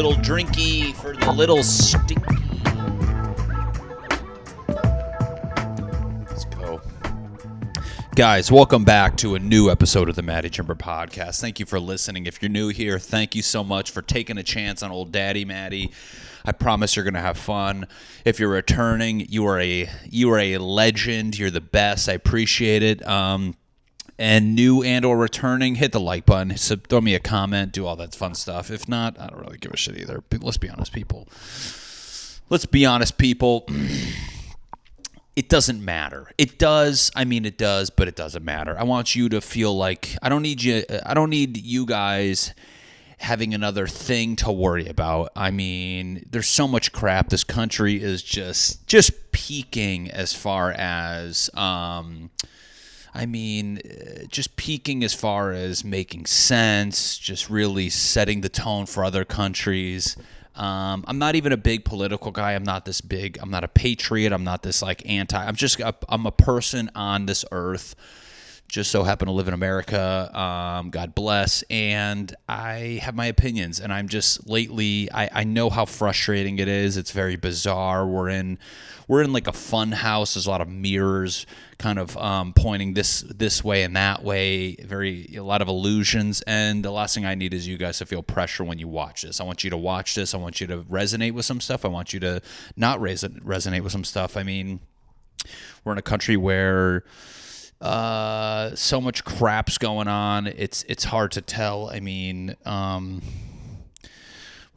little drinky, for the little stinky. Let's go. Guys, welcome back to a new episode of the Matty Chymbor podcast. Thank you for listening. If you're new here, thank you so much for taking a chance on old Daddy Matty. I promise you're going to have fun. If you're returning, you are a legend. You're the best. I appreciate it. And new and or returning, hit the like button. So throw me a comment. Do all that fun stuff. If not, I don't really give a shit either. Let's be honest, people. It doesn't matter. It does. I mean, it does, but it doesn't matter. I want you to feel like I don't need you guys having another thing to worry about. I mean, there's so much crap. This country is just peaking as far as just peaking as far as making sense, just really setting the tone for other countries. I'm not even a big political guy. I'm not this big. I'm not a patriot. I'm not this like anti. I'm a person on this earth. Just so happen to live in America. God bless. And I have my opinions. And I'm just lately, I know how frustrating it is. It's very bizarre. We're in like a fun house. There's a lot of mirrors kind of pointing this way and that way. A lot of illusions. And the last thing I need is you guys to feel pressure when you watch this. I want you to watch this. I want you to resonate with some stuff. I want you to not resonate with some stuff. I mean, we're in a country where so much crap's going on. It's hard to tell. I mean, what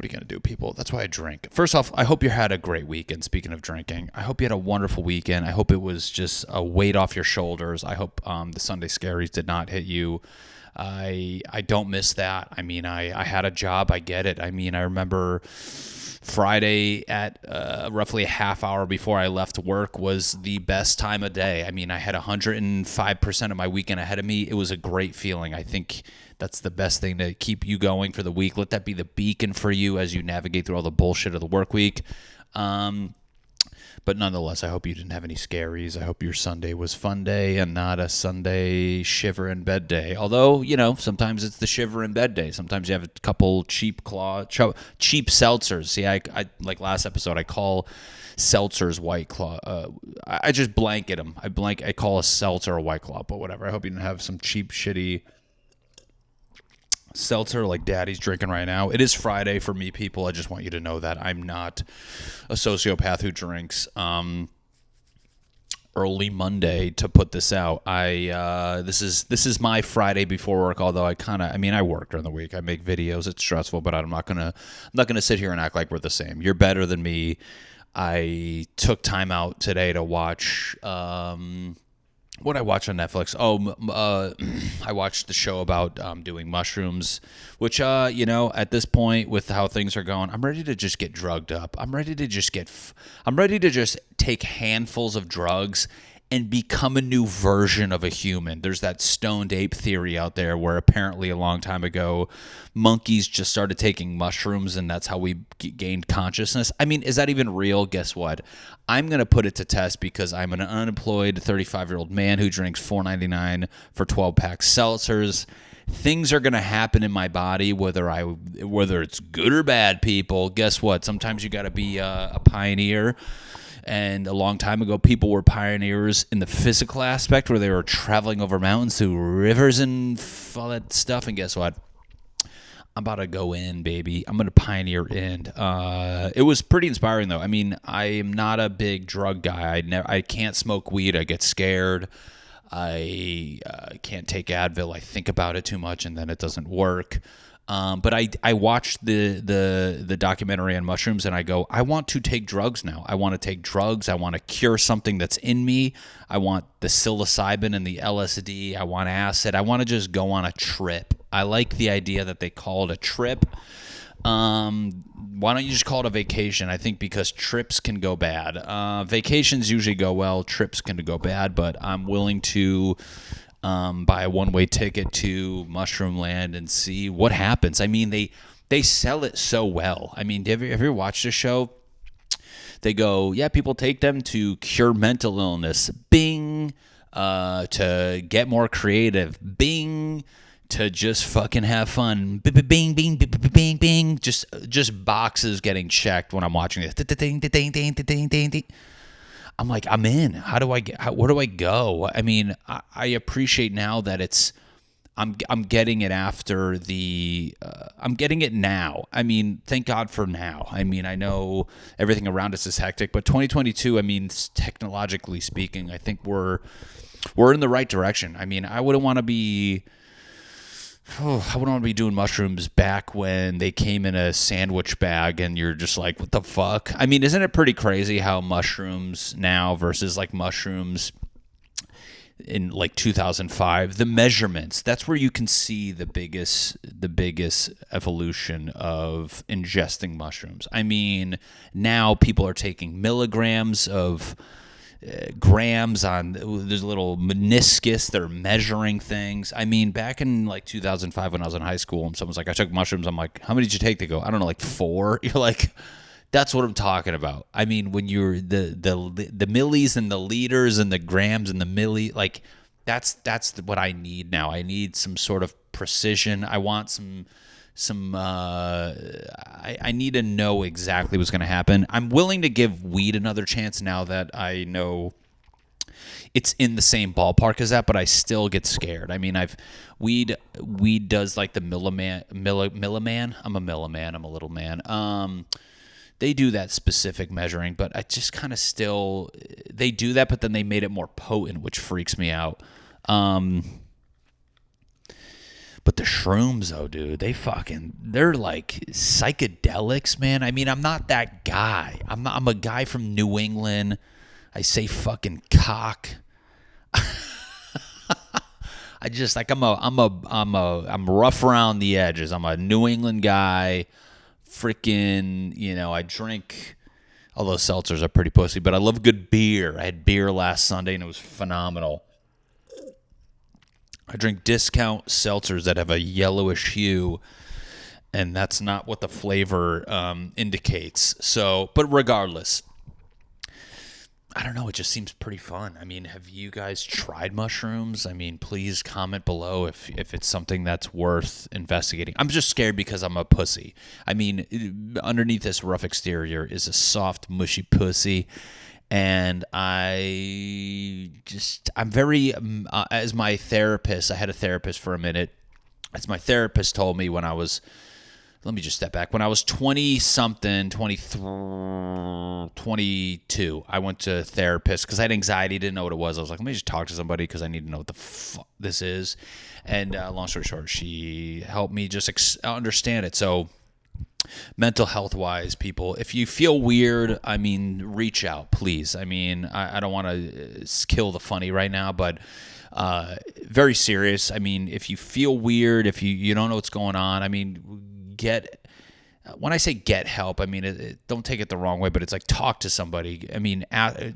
are you going to do, people? That's why I drink. First off, I hope you had a great weekend. Speaking of drinking, I hope you had a wonderful weekend. I hope it was just a weight off your shoulders. I hope the Sunday Scaries did not hit you. I don't miss that. I mean, I had a job. I get it. I mean, I remember Friday at roughly a half hour before I left work was the best time of day. I mean, I had 105% of my weekend ahead of me. It was a great feeling. I think that's the best thing to keep you going for the week. Let that be the beacon for you as you navigate through all the bullshit of the work week. But nonetheless, I hope you didn't have any scaries. I hope your Sunday was fun day and not a Sunday shiver in bed day. Although, sometimes it's the shiver in bed day. Sometimes you have a couple cheap seltzers. See, I like last episode, I call seltzers White Claw. I just blanket them. I call a seltzer a White Claw, but whatever. I hope you didn't have some cheap, shitty seltzer like Daddy's drinking right now. It is Friday for me, people. I just want you to know that I'm not a sociopath who drinks early Monday to put this out. This is my Friday before work, although I work during the week. I make videos. It's stressful, but I'm not gonna sit here and act like we're the same. You're better than me. I took time out today to watch what I watch on Netflix. I watched the show about doing mushrooms, which, at this point with how things are going, I'm ready to just get drugged up. I'm ready to just take handfuls of drugs and become a new version of a human. There's that stoned ape theory out there where apparently a long time ago, monkeys just started taking mushrooms and that's how we gained consciousness. I mean, is that even real? Guess what? I'm going to put it to test because I'm an unemployed 35-year-old man who drinks $4.99 for 12-pack seltzers. Things are going to happen in my body, whether it's good or bad, people. Guess what? Sometimes you got to be a pioneer. And a long time ago, people were pioneers in the physical aspect where they were traveling over mountains through rivers and all that stuff. And guess what? I'm about to go in, baby. I'm going to pioneer in. It was pretty inspiring, though. I mean, I am not a big drug guy. I can't smoke weed. I get scared. I can't take Advil. I think about it too much, and then it doesn't work. But I watched the documentary on mushrooms and I go, I want to take drugs now. I want to take drugs. I want to cure something that's in me. I want the psilocybin and the LSD. I want acid. I want to just go on a trip. I like the idea that they call it a trip. Why don't you just call it a vacation? I think because trips can go bad. Vacations usually go well. Trips can go bad, but I'm willing to buy a one-way ticket to Mushroom Land and see what happens. I mean, they sell it so well. I mean, have you ever watched the show? They go, yeah, people take them to cure mental illness. Bing. To get more creative. Bing. to just fucking have fun. Bing, bing, bing, bing, bing, bing. Just boxes getting checked when I'm watching this. I'm like, I'm in. Where do I go? I mean, I appreciate now that I'm getting it after I'm getting it now. I mean, thank God for now. I mean, I know everything around us is hectic, but 2022, I mean, technologically speaking, I think we're in the right direction. I mean, I wouldn't want to be doing mushrooms back when they came in a sandwich bag and you're just like, what the fuck? I mean, isn't it pretty crazy how mushrooms now versus like mushrooms in like 2005, the measurements, that's where you can see the biggest evolution of ingesting mushrooms. I mean, now people are taking milligrams of grams on, there's a little meniscus, they're measuring things. I mean, back in like 2005 when I was in high school and someone's like, I took mushrooms, I'm like, how many did you take? They go, I don't know, like 4. You're like, that's what I'm talking about. I mean, when you're the millis and the liters and the grams and the milli, like that's what I need now. I need some sort of precision. I want I need to know exactly what's going to happen. I'm willing to give weed another chance now that I know it's in the same ballpark as that, but I still get scared. I mean, weed does like the milliman. I'm a milliman. I'm a little man. They do that specific measuring, but I just kind of still, they do that, but then they made it more potent, which freaks me out. But the shrooms, though, dude, they're like psychedelics, man. I mean, I'm not that guy. I'm a guy from New England. I say fucking cock. I just like, I'm rough around the edges. I'm a New England guy. Freaking, I drink, although seltzers are pretty pussy, but I love good beer. I had beer last Sunday and it was phenomenal. I drink discount seltzers that have a yellowish hue, and that's not what the flavor indicates. So, but regardless, I don't know. It just seems pretty fun. I mean, have you guys tried mushrooms? I mean, please comment below if it's something that's worth investigating. I'm just scared because I'm a pussy. I mean, underneath this rough exterior is a soft, mushy pussy. And I'm very, as my therapist, I had a therapist for a minute. As my therapist told me when I was, let me just step back. When I was 20-something, 23, 22, I went to a therapist because I had anxiety, didn't know what it was. I was like, let me just talk to somebody because I need to know what the fuck this is. And long story short, she helped me just understand it. So mental health-wise, people, if you feel weird, I mean, reach out, please. I mean, I don't want to kill the funny right now, but very serious. I mean, if you feel weird, if you don't know what's going on, I mean, when I say get help, I mean, don't take it the wrong way, but it's like talk to somebody. I mean,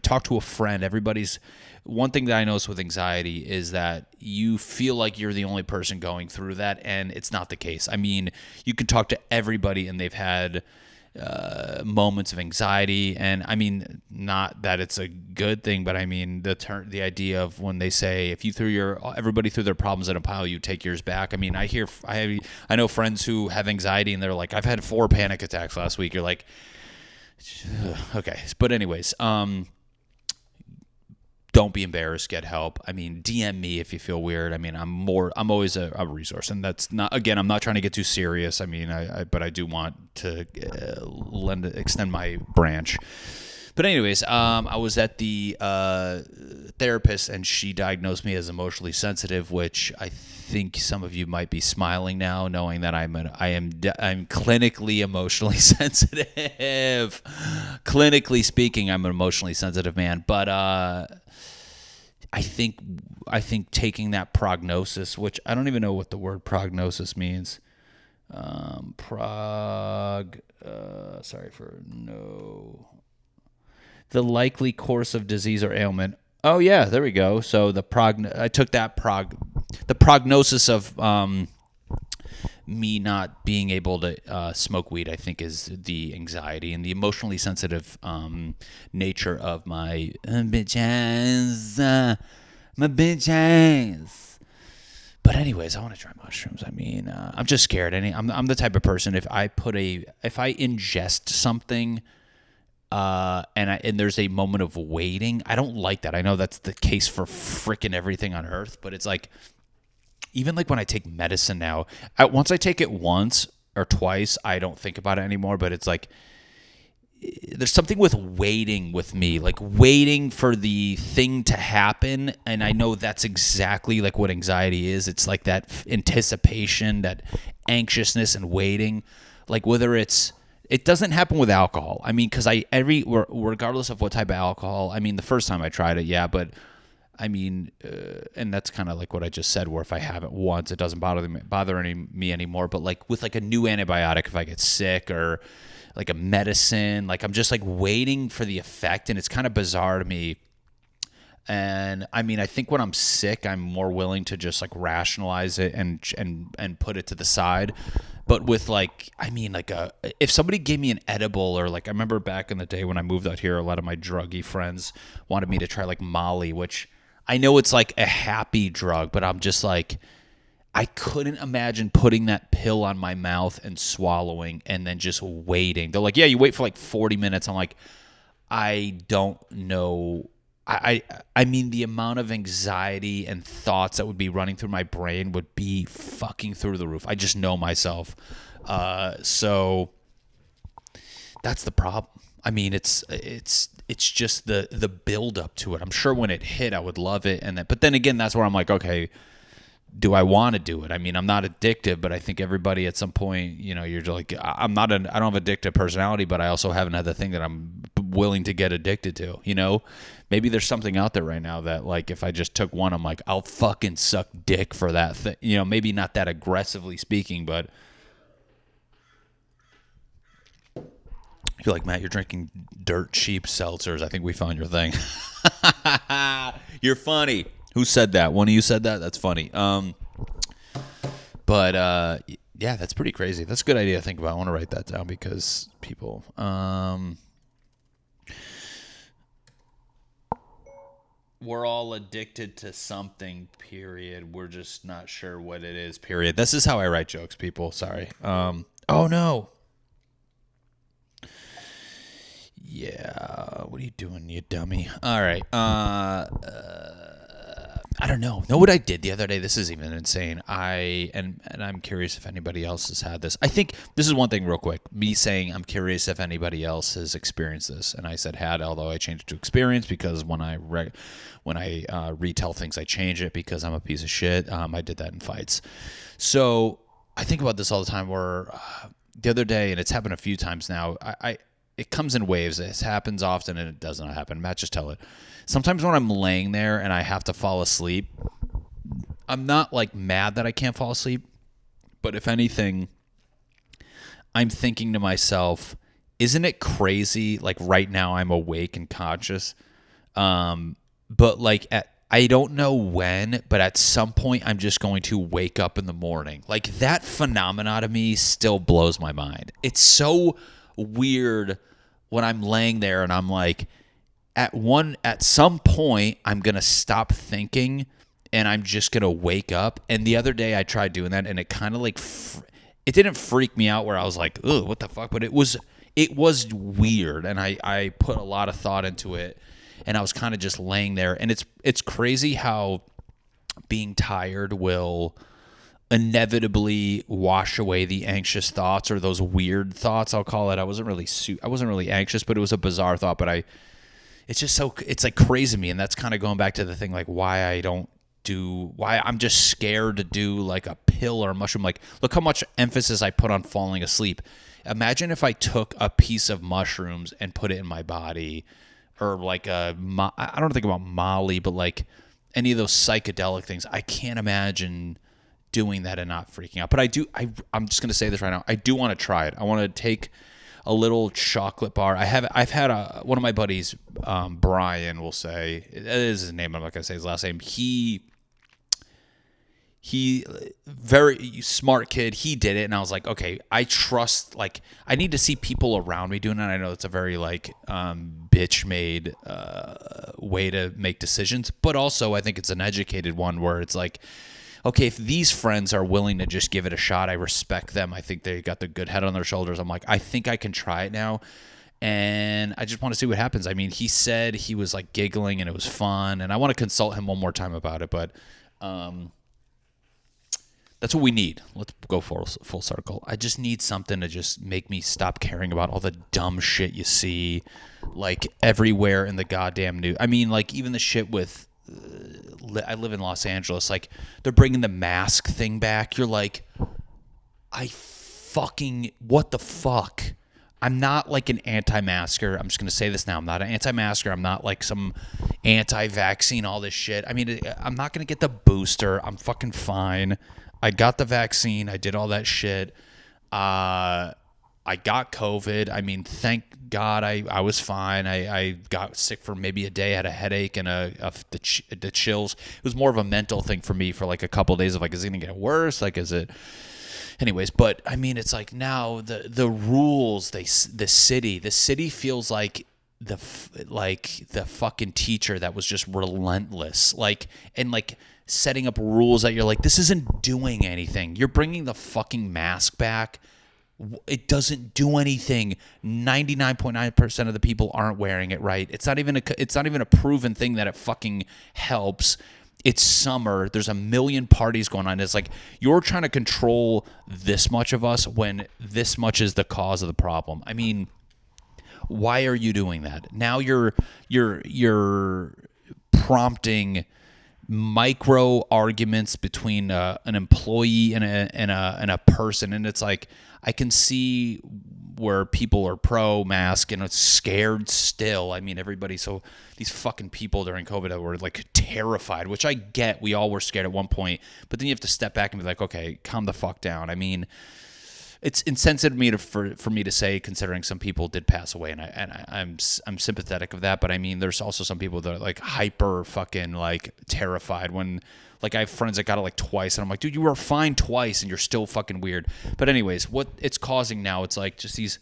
talk to a friend. One thing that I notice with anxiety is that you feel like you're the only person going through that, and it's not the case. I mean, you can talk to everybody, and they've had moments of anxiety, and I mean, not that it's a good thing, but I mean, the idea of when they say if you threw everybody threw their problems in a pile, you take yours back. I mean, I know friends who have anxiety, and they're like, I've had 4 panic attacks last week. You're like, okay, but anyways, don't be embarrassed. Get help. I mean, DM me if you feel weird. I mean, I'm always a resource, and that's not. Again, I'm not trying to get too serious. I mean, but I do want to extend my branch. But anyways, I was at the therapist, and she diagnosed me as emotionally sensitive, which I think some of you might be smiling now, knowing that I'm clinically emotionally sensitive. Clinically speaking, I'm an emotionally sensitive man, but I think taking that prognosis, which I don't even know what the word prognosis means. The likely course of disease or ailment. Oh yeah, there we go. So I took that the prognosis of me not being able to smoke weed, I think, is the anxiety and the emotionally sensitive nature of my bitch ass. But anyways, I want to try mushrooms. I mean, I'm just scared. I'm the type of person, if I ingest something, and there's a moment of waiting, I don't like that. I know that's the case for freaking everything on earth, but it's like, even like when I take medicine now, once I take it once or twice, I don't think about it anymore. But it's like, there's something with waiting with me, like waiting for the thing to happen. And I know that's exactly like what anxiety is. It's like that anticipation, that anxiousness and waiting, like whether it doesn't happen with alcohol. I mean, because regardless of what type of alcohol, I mean, the first time I tried it, yeah, but I mean, and that's kind of like what I just said, where if I have it once, it doesn't bother me anymore. But like with like a new antibiotic, if I get sick, or like a medicine, like I'm just like waiting for the effect, and it's kind of bizarre to me. And I mean, I think when I'm sick, I'm more willing to just like rationalize it and put it to the side. But with like, I mean, like if somebody gave me an edible, or like I remember back in the day when I moved out here, a lot of my druggy friends wanted me to try like Molly, which I know it's like a happy drug, but I'm just like, I couldn't imagine putting that pill on my mouth and swallowing and then just waiting. They're like, yeah, you wait for like 40 minutes. I'm like, I don't know. I mean, the amount of anxiety and thoughts that would be running through my brain would be fucking through the roof. I just know myself. So that's the problem. I mean, it's just the build up to it. I'm sure when it hit, I would love it. But then again, that's where I'm like, okay, do I want to do it? I mean, I'm not addictive, but I think everybody at some point, you know, you're like, I don't have addictive personality, but I also haven't had the thing that I'm willing to get addicted to, you know? Maybe there's something out there right now that, like, if I just took one, I'm like, I'll fucking suck dick for that thing. You know, maybe not that aggressively speaking, but you're like, Matt, you're drinking dirt cheap seltzers. I think we found your thing. You're funny. Who said that? One of you said that? That's funny. But yeah, that's pretty crazy. That's a good idea to think about. I want to write that down because people... we're all addicted to something, period. We're just not sure what it is, period. This is how I write jokes, people. Sorry. Oh, no. Yeah. What are you doing, you dummy? All right. I don't know. Know what I did the other day? This is even insane. And I'm curious if anybody else has had this. I think this is one thing real quick. Me saying I'm curious if anybody else has experienced this. And I said had, although I changed it to experience because when I retell things, I change it because I'm a piece of shit. I did that in fights. So I think about this all the time where the other day, and it's happened a few times now, it comes in waves. It happens often and it does not happen. Matt, just tell it. Sometimes when I'm laying there and I have to fall asleep, I'm not like mad that I can't fall asleep. But if anything, I'm thinking to myself, isn't it crazy? Like right now I'm awake and conscious. But like I don't know when, but at some point I'm just going to wake up in the morning. Like that phenomena to me still blows my mind. It's so weird when I'm laying there and I'm like, at some point I'm going to stop thinking and I'm just going to wake up. And the other day I tried doing that and it kind of like, it didn't freak me out where I was like, ugh, what the fuck? But it was weird. And I put a lot of thought into it and I was kind of just laying there. And it's crazy how being tired will inevitably wash away the anxious thoughts or those weird thoughts, I'll call it. I wasn't really anxious, but it was a bizarre thought. But it's like crazy to me. And that's kind of going back to the thing, like why I'm just scared to do like a pill or a mushroom. Like, look how much emphasis I put on falling asleep. Imagine if I took a piece of mushrooms and put it in my body, or like I don't think about Molly, but like any of those psychedelic things. I can't imagine doing that and not freaking out. But I'm just going to say this right now. I do want to try it. I want to take a little chocolate bar. I've had one of my buddies, Brian, will say, that is his name. I'm not going to say his last name. He very smart kid. He did it. And I was like, okay, I trust, like, I need to see people around me doing it. I know it's a very like, bitch made, way to make decisions, but also I think it's an educated one where it's like, okay, if these friends are willing to just give it a shot, I respect them. I think they got the good head on their shoulders. I'm like, I think I can try it now. And I just want to see what happens. I mean, he said he was like giggling and it was fun. And I want to consult him one more time about it. But that's what we need. Let's go full circle. I just need something to just make me stop caring about all the dumb shit you see like everywhere in the goddamn news. I mean, like even the shit with I live in Los Angeles. Like they're bringing the mask thing back. You're like, what the fuck? I'm not like an anti-masker. I'm just going to say this now. I'm not an anti-masker. I'm not like some anti-vaccine, all this shit. I mean, I'm not going to get the booster. I'm fucking fine. I got the vaccine. I did all that shit. I got COVID. I mean, thank God I was fine. I got sick for maybe a day. I had a headache and the chills. It was more of a mental thing for me for like a couple of days of like, is it going to get worse? Like, is it... Anyways, but I mean, it's like now the rules, the city feels like the fucking teacher that was just relentless, like, and like setting up rules that you're like, this isn't doing anything. You're bringing the fucking mask back. It doesn't do anything. 99.9% of the people aren't wearing it right. It's not even a proven thing that it fucking helps. It's summer. There's a million parties going on. It's like you're trying to control this much of us when this much is the cause of the problem. I mean, why are you doing that? Now you're prompting micro arguments between an employee and a person, and it's like I can see where people are pro mask and it's scared still. I mean, so these fucking people during COVID that were like terrified, which I get. We all were scared at one point, but then you have to step back and be like, okay, calm the fuck down. I mean, it's insensitive for me to say, considering some people did pass away, and I'm sympathetic of that. But I mean, there's also some people that are like hyper fucking like terrified when. Like, I have friends that got it like twice, and I'm like, dude, you were fine twice, and you're still fucking weird. But anyways, what it's causing now, it's like just these,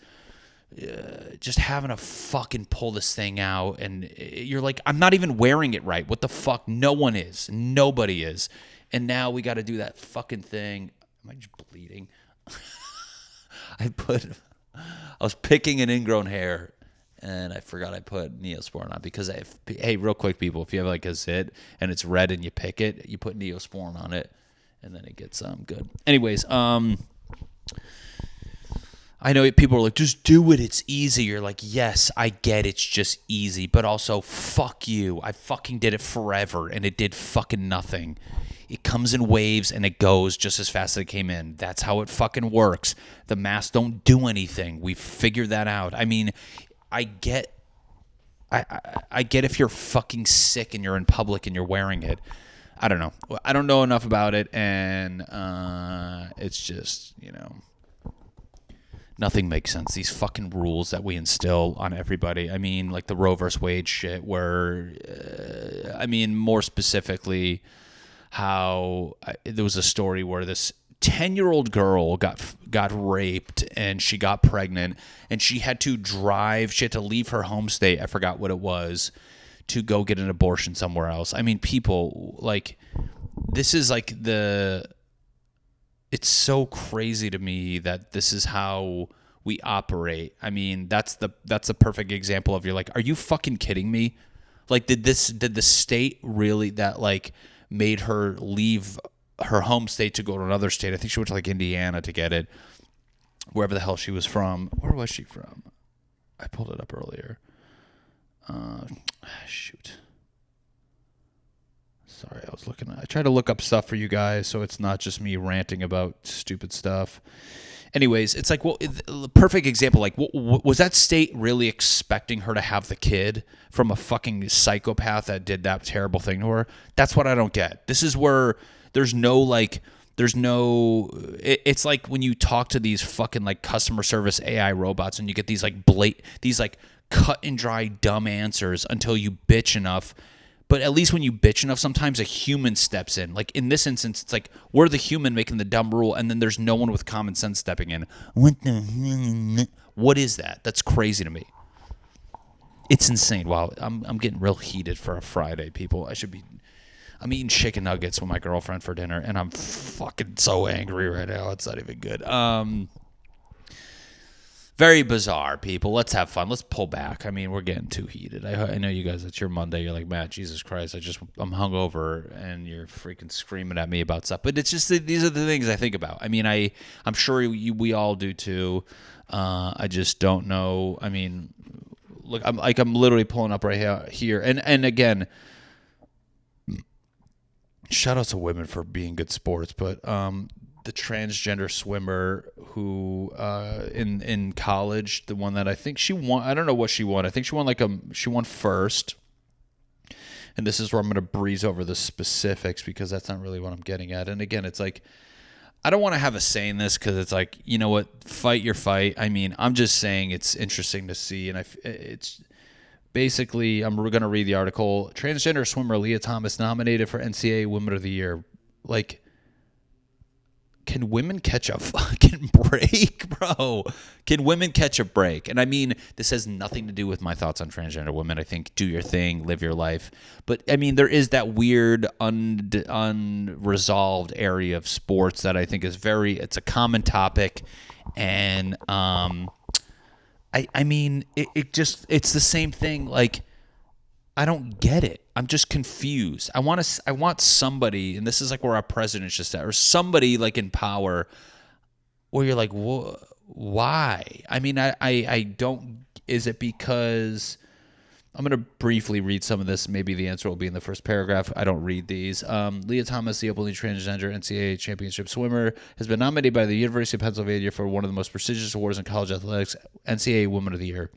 just having to fucking pull this thing out, and you're like, I'm not even wearing it right. What the fuck? No one is. Nobody is. And now we got to do that fucking thing. Am I just bleeding? I was picking an ingrown hair. And I forgot I put Neosporin on because hey, real quick, people, if you have like a zit and it's red and you pick it, you put Neosporin on it, and then it gets good. Anyways, I know people are like, just do it, it's easy. You're like, yes, I get it's just easy, but also fuck you. I fucking did it forever, and it did fucking nothing. It comes in waves and it goes just as fast as it came in. That's how it fucking works. The masks don't do anything. We figured that out. I mean, I get if you're fucking sick and you're in public and you're wearing it. I don't know. I don't know enough about it, and it's just, nothing makes sense. These fucking rules that we instill on everybody. I mean, like the Roe versus Wade shit where, more specifically how there was a story where this 10-year-old girl got raped and she got pregnant, and she had to leave her home state, I forgot what it was, to go get an abortion somewhere else. I mean, people, like, this is like it's so crazy to me that this is how we operate. I mean, that's the perfect example of, you're like, are you fucking kidding me? Like, did the state really that like made her leave her home state to go to another state? I think she went to like Indiana to get it, wherever the hell she was from. Where was she from? I pulled it up earlier. Shoot. Sorry, I tried to look up stuff for you guys so it's not just me ranting about stupid stuff. Anyways, it's like, well, the perfect example, like, was that state really expecting her to have the kid from a fucking psychopath that did that terrible thing to her? That's what I don't get. This is where it's like when you talk to these fucking like customer service AI robots and you get these like these like cut and dry dumb answers until you bitch enough. But at least when you bitch enough, sometimes a human steps in. Like in this instance, it's like we're the human making the dumb rule, and then there's no one with common sense stepping in. What is that? That's crazy to me. It's insane. Wow, I'm getting real heated for a Friday, people. I'm eating chicken nuggets with my girlfriend for dinner, and I'm fucking so angry right now. It's not even good. Very bizarre, people. Let's have fun. Let's pull back. I mean, we're getting too heated. I know you guys, it's your Monday. You're like, Matt, Jesus Christ, I'm hungover, and you're freaking screaming at me about stuff. But it's just these are the things I think about. I mean, I'm sure we all do too. I just don't know. I mean, look, I'm literally pulling up right here. And again, shout out to women for being good sports, but the transgender swimmer who in college, the one that I think she won, I don't know what she won. I think she won first. And this is where I'm going to breeze over the specifics because that's not really what I'm getting at. And again, it's like, I don't want to have a say in this because it's like, you know what, fight your fight. I mean, I'm just saying it's interesting to see. And it's basically, I'm going to read the article. Transgender swimmer Leah Thomas nominated for NCAA Women of the Year. Like, can women catch a fucking break, bro? Can women catch a break? And I mean, this has nothing to do with my thoughts on transgender women. I think do your thing, live your life. But I mean, there is that weird unresolved area of sports that I think is it's a common topic. And I mean, it's the same thing. Like, I don't get it. I'm just confused. I want somebody, and this is like where our president's just at, or somebody like in power, where you're like, why? I mean, I don't. Is it because I'm going to briefly read some of this? Maybe the answer will be in the first paragraph. I don't read these. Leah Thomas, the openly transgender NCAA championship swimmer, has been nominated by the University of Pennsylvania for one of the most prestigious awards in college athletics, NCAA Women of the Year.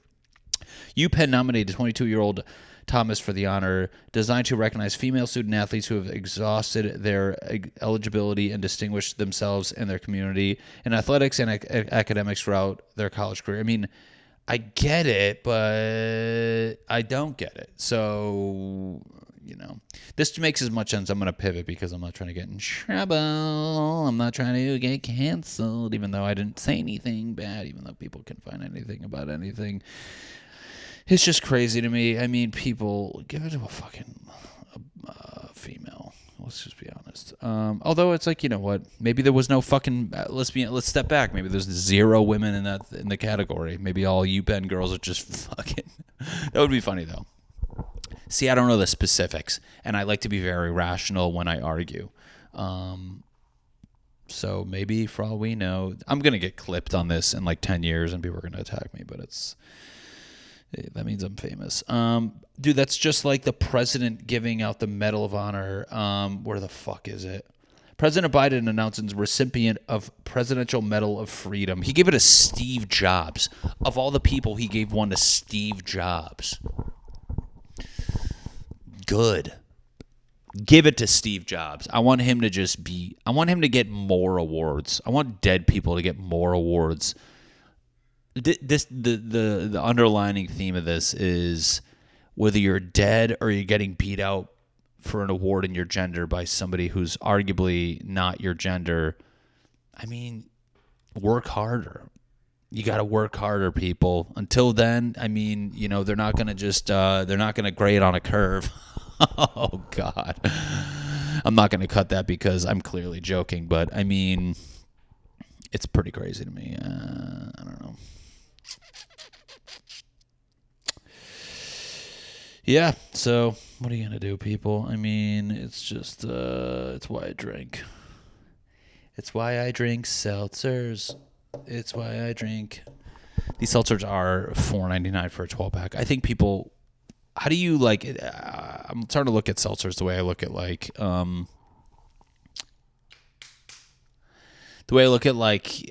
UPenn nominated 22-year-old Thomas for the honor, designed to recognize female student athletes who have exhausted their eligibility and distinguished themselves in their community in athletics and academics throughout their college career. I mean, I get it, but I don't get it. So, you know, this makes as much sense. I'm going to pivot because I'm not trying to get in trouble. I'm not trying to get canceled, even though I didn't say anything bad, even though people can find anything about anything. It's just crazy to me. I mean, people give it to a fucking female. Let's just be honest. Although it's like, you know what? Maybe there was no fucking. Let's step back. Maybe there's 0 women in the category. Maybe all UPenn girls are just fucking. That would be funny though. See, I don't know the specifics, and I like to be very rational when I argue. So maybe for all we know, I'm gonna get clipped on this in like 10 years, and people are gonna attack me. But that means I'm famous. Dude, that's just like the president giving out the Medal of Honor. Where the fuck is it? President Biden announces recipient of Presidential Medal of Freedom. He gave it to Steve Jobs. Of all the people, he gave one to Steve Jobs. Good. Give it to Steve Jobs. I want him to get more awards. I want dead people to get more awards. The underlining theme of this is whether you're dead or you're getting beat out for an award in your gender by somebody who's arguably not your gender. I mean, work harder. You got to work harder, people. Until then, I mean, you know, they're not going to grade on a curve. Oh, God. I'm not going to cut that because I'm clearly joking, but I mean, it's pretty crazy to me. I don't know. Yeah, so what are you going to do, people? I mean, it's just, it's why I drink. It's why I drink seltzers. It's why I drink. These seltzers are $4.99 for a 12-pack. I think people, how do you like, I'm starting to look at seltzers the way I look at like, the way I look at like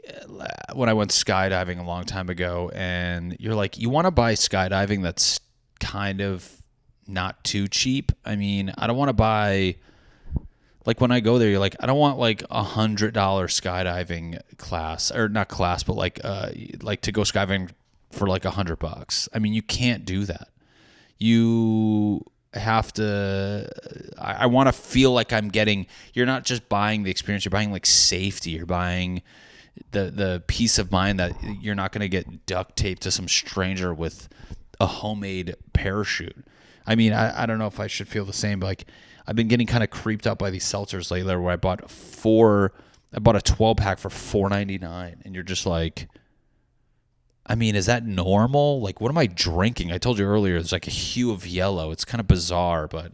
when I went skydiving a long time ago, and you're like, you want to buy skydiving that's kind of not too cheap. I mean, I don't want to buy, like when I go there, you're like, I don't want like $100 skydiving class, or not class, but like to go skydiving for like $100. I mean, you can't do that. You have to, I want to feel like I'm getting, you're not just buying the experience, you're buying like safety, you're buying the peace of mind that you're not going to get duct taped to some stranger with a homemade parachute. I mean, I don't know if I should feel the same, but like I've been getting kind of creeped out by these seltzers lately where I bought a 12-pack for $4.99, and you're just like, I mean, is that normal? Like, what am I drinking? I told you earlier, it's like a hue of yellow. It's kind of bizarre, but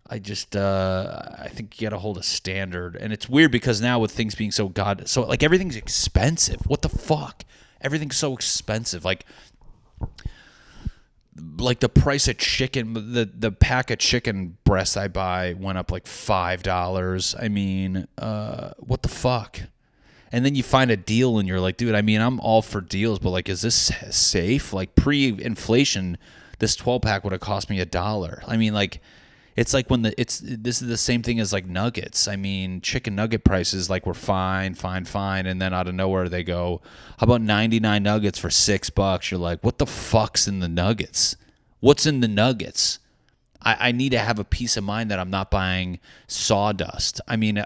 I just, I think you got to hold a standard. And it's weird because now with things being so like everything's expensive. What the fuck? Everything's so expensive. Like the price of chicken, the pack of chicken breasts I buy went up like $5. I mean, what the fuck? And then you find a deal and you're like, dude, I mean, I'm all for deals, but like, is this safe? Like pre-inflation, this 12-pack would have cost me $1. I mean, like, it's like this is the same thing as like nuggets. I mean, chicken nugget prices like were fine. And then out of nowhere they go, how about 99 nuggets for $6? You're like, what the fuck's in the nuggets? What's in the nuggets? I need to have a peace of mind that I'm not buying sawdust. I mean,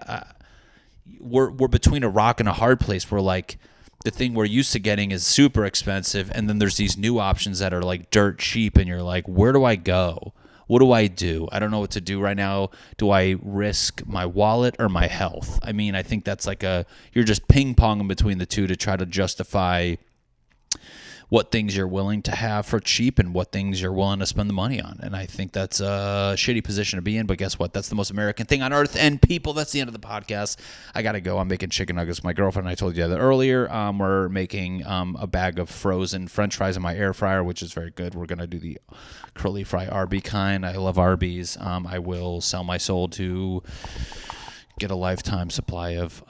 we're between a rock and a hard place where like the thing we're used to getting is super expensive, and then there's these new options that are like dirt cheap, and you're like, where do I go? What do I do? I don't know what to do right now. Do I risk my wallet or my health? I mean, I think that's like you're just ping-ponging between the two to try to justify what things you're willing to have for cheap and what things you're willing to spend the money on. And I think that's a shitty position to be in, but guess what? That's the most American thing on earth. And people, that's the end of the podcast. I got to go. I'm making chicken nuggets. My girlfriend and I told you that earlier. We're making a bag of frozen French fries in my air fryer, which is very good. We're going to do the curly fry Arby kind. I love Arby's. I will sell my soul to get a lifetime supply of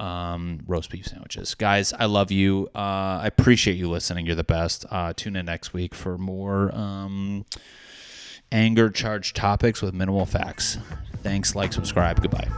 roast beef sandwiches. Guys, I love you. I appreciate you listening. You're the best. Tune in next week for more anger-charged topics with minimal facts. Thanks, like, subscribe. Goodbye.